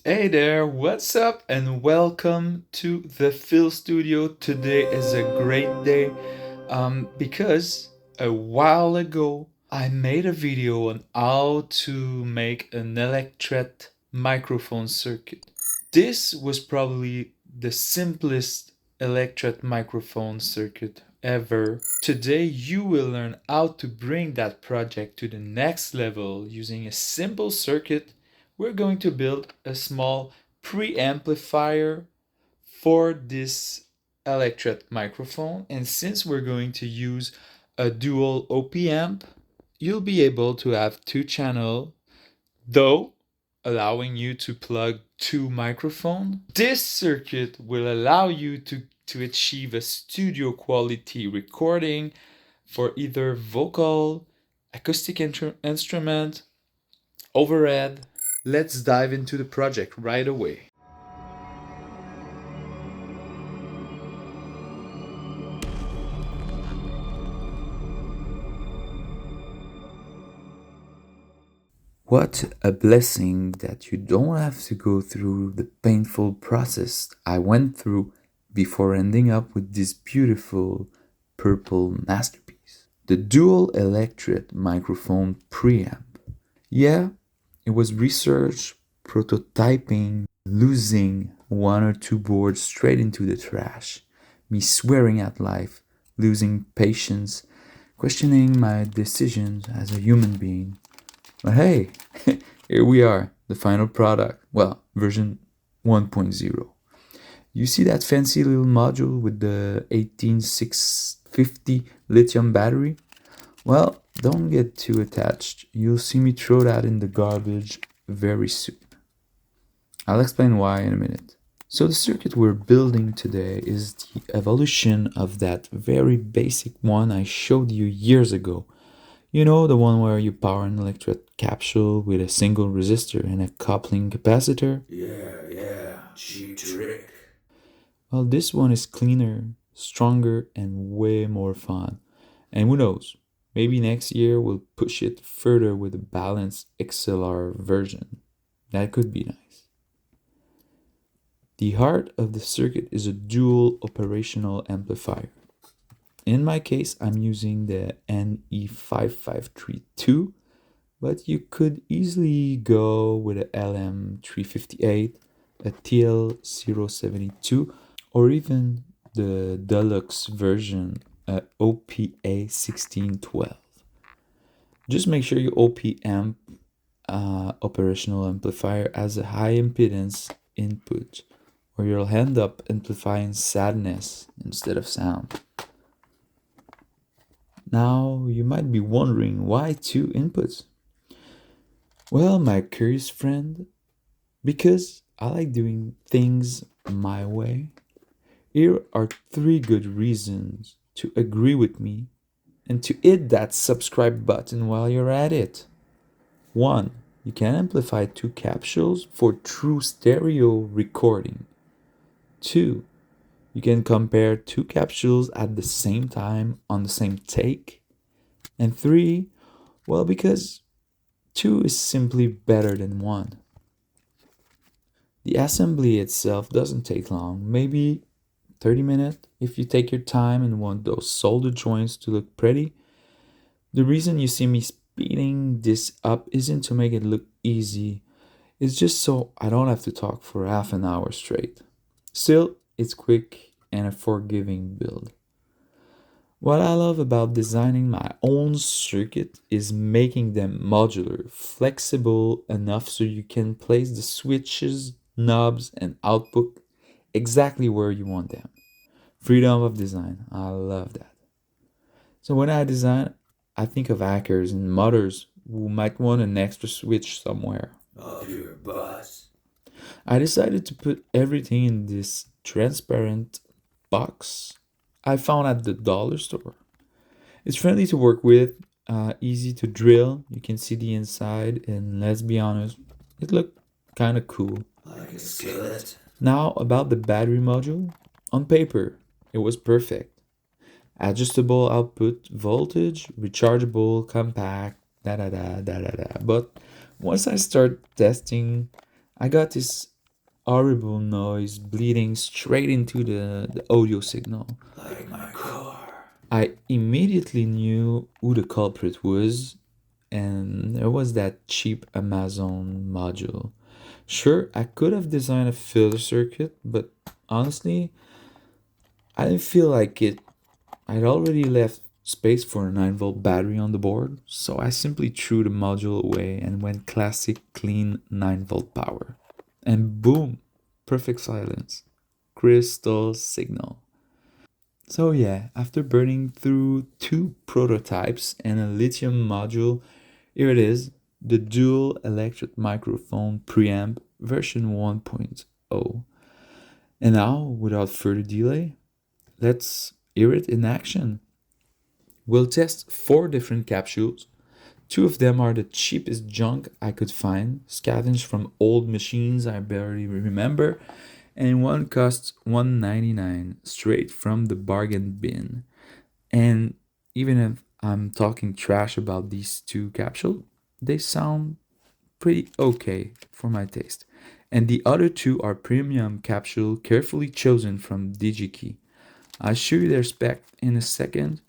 Hey there, what's up, and welcome to the Phil Studio. Today is a great day because a while ago I made a video on how to make an Electret microphone circuit. This was probably the simplest Electret microphone circuit ever. Today you will learn how to bring that project to the next level using a simple circuit. We're going to build a small preamplifier for this Electret microphone, and since we're going to use a dual op amp, you'll be able to have two channels, though allowing you to plug two microphones. This circuit will allow you to achieve a studio quality recording for either vocal, acoustic instrument, overhead. Let's dive into the project right away. What a blessing that you don't have to go through the painful process I went through before ending up with this beautiful purple masterpiece. The Dual Electret Microphone Preamp. Yeah, it was research, prototyping, losing one or two boards straight into the trash, me swearing at life, losing patience, questioning my decisions as a human being. But hey, here we are, the final product. Well, version 1.0. You see that fancy little module with the 18650 lithium battery? Well, don't get too attached. You'll see me throw that in the garbage very soon. I'll explain why in a minute. So the circuit we're building today is the evolution of that very basic one I showed you years ago. You know, the one where you power an electric capsule with a single resistor and a coupling capacitor? Yeah, cheap trick. Well, this one is cleaner, stronger, and way more fun. And who knows, maybe next year we'll push it further with a balanced XLR version. That could be nice. The heart of the circuit is a dual operational amplifier. In my case, I'm using the NE5532, but you could easily go with a LM358, a TL072, or even the deluxe version, OPA1612. Just make sure your OP amp operational amplifier has a high impedance input, or you'll end up amplifying sadness instead of sound. Now, you might be wondering why two inputs? Well, my curious friend, because I like doing things my way. Here are three good reasons to agree with me and to hit that subscribe button while you're at it. 1. You can amplify two capsules for true stereo recording. 2. You can compare two capsules at the same time on the same take. And 3, well, because 2 is simply better than 1. The assembly itself doesn't take long, maybe 30 minutes if you take your time and want those solder joints to look pretty. The reason you see me speeding this up isn't to make it look easy, it's just so I don't have to talk for half an hour straight. Still, it's quick and a forgiving build. What I love about designing my own circuit is making them modular, flexible enough so you can place the switches, knobs, and output exactly where you want them. Freedom of design, I love that. So when I design, I think of hackers and modders who might want an extra switch somewhere. Of your butt. I decided to put everything in this transparent box I found at the dollar store. It's friendly to work with, easy to drill. You can see the inside, and let's be honest, it looked kind of cool. Like a skillet. Now, about the battery module. On paper, it was perfect. Adjustable output voltage, rechargeable, compact, da da da da da da. But once I start testing, I got this horrible noise bleeding straight into the audio signal. Like my car. I immediately knew who the culprit was, and there was that cheap Amazon module. Sure, I could have designed a filter circuit, but honestly, I didn't feel like it. I'd already left space for a 9-volt battery on the board, so I simply threw the module away and went classic clean 9-volt power. And boom, perfect silence. Crystal signal. So yeah, after burning through 2 prototypes and a lithium module, here it is, the Dual Electret Microphone Preamp version 1.0. And now, without further delay, let's hear it in action. We'll test 4 different capsules. 2 of them are the cheapest junk I could find, scavenged from old machines I barely remember, and one costs $1.99 straight from the bargain bin. And even if I'm talking trash about these 2 capsules, they sound pretty okay for my taste. And the other 2 are premium capsule carefully chosen from DigiKey. I'll show you their spec in a second,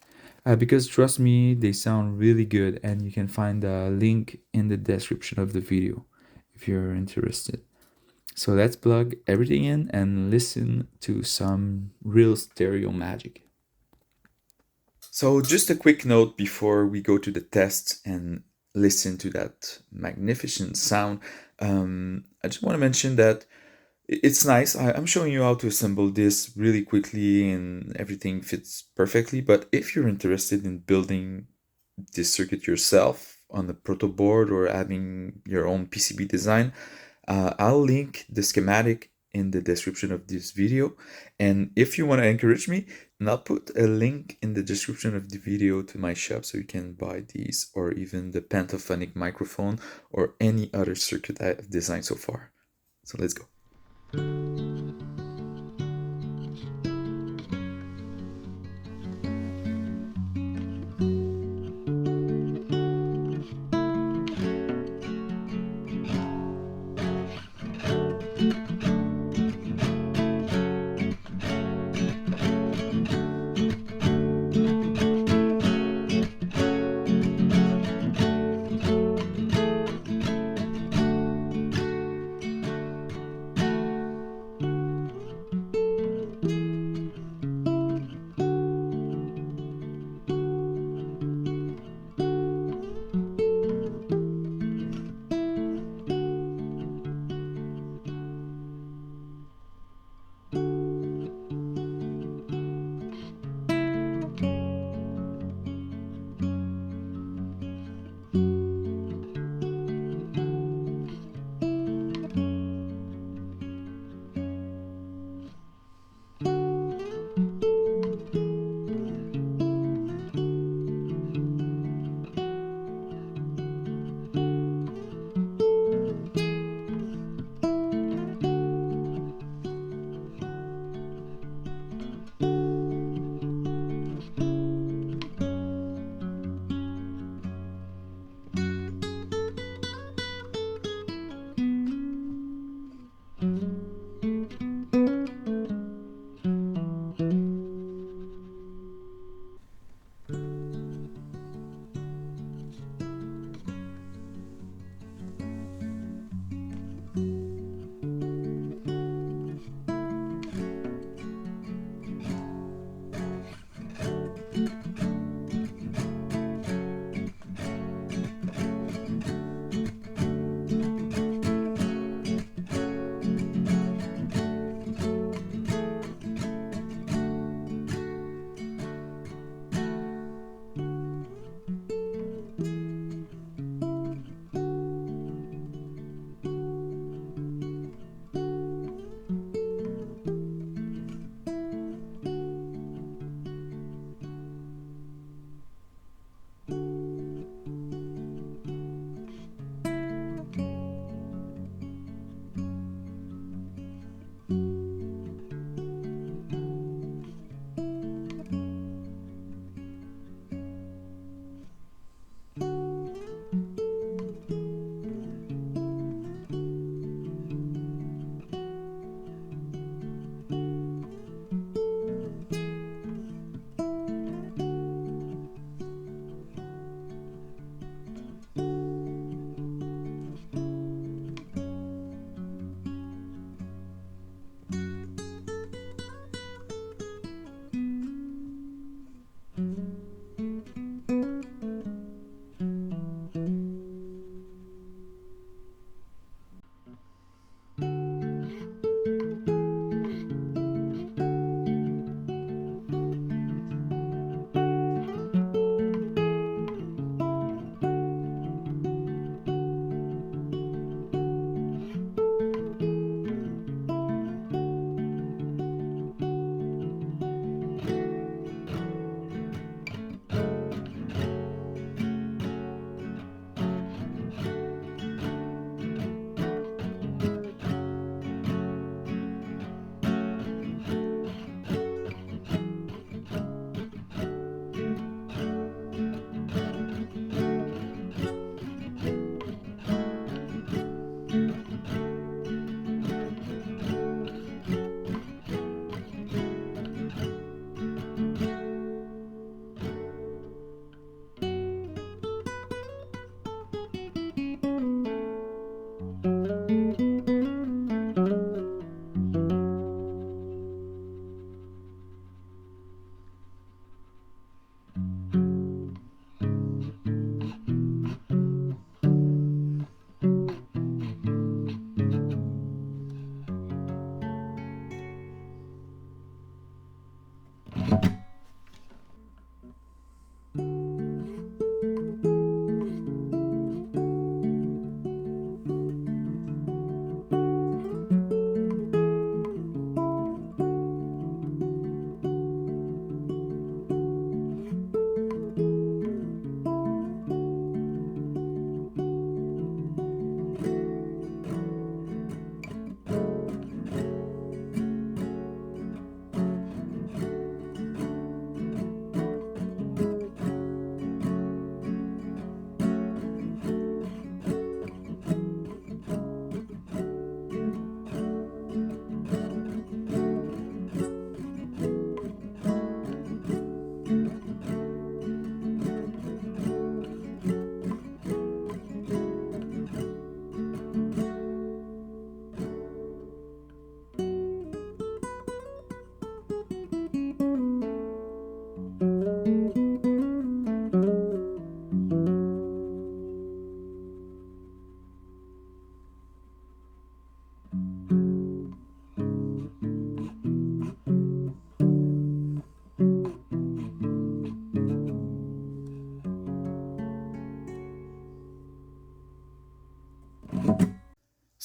because trust me, they sound really good, and you can find a link in the description of the video if you're interested. So let's plug everything in and listen to some real stereo magic. So just a quick note before we go to the tests and listen to that magnificent sound. I just want to mention that it's nice. I'm showing you how to assemble this really quickly and everything fits perfectly. But if you're interested in building this circuit yourself on the proto board or having your own PCB design, I'll link the schematic in the description of this video. And if you want to encourage me, I'll put a link in the description of the video to my shop so you can buy these or even the pentaphonic microphone or any other circuit I've designed so far. So let's go.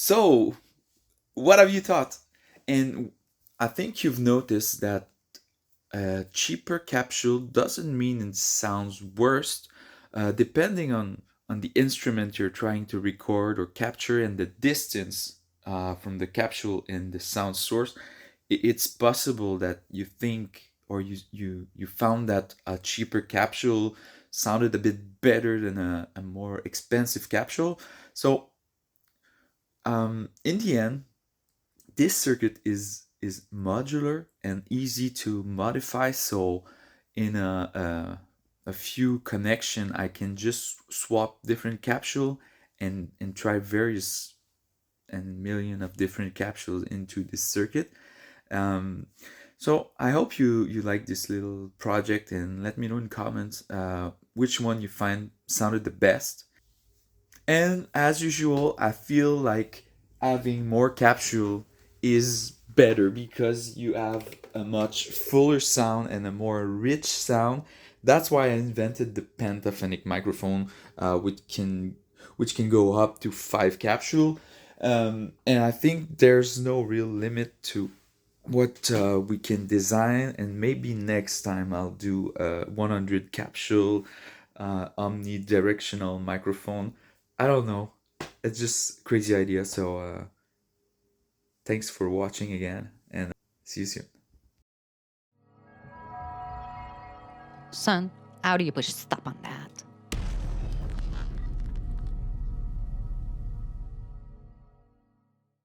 So, what have you thought? And I think you've noticed that a cheaper capsule doesn't mean it sounds worse, depending on the instrument you're trying to record or capture and the distance from the capsule and the sound source. It's possible that you think or you found that a cheaper capsule sounded a bit better than a more expensive capsule. So in the end, this circuit is modular and easy to modify. So in a few connection, I can just swap different capsule and try various and million of different capsules into this circuit. um, so I hope you like this little project, and let me know in comments which one you find sounded the best. And as usual, I feel like having more capsule is better because you have a much fuller sound and a more rich sound. That's why I invented the pentaphonic microphone, which can go up to 5 capsule. And I think there's no real limit to what we can design, and maybe next time I'll do a 100 capsule omnidirectional microphone. I don't know, it's just crazy idea. So thanks for watching again, and see you soon. Son, how do you push stop on that?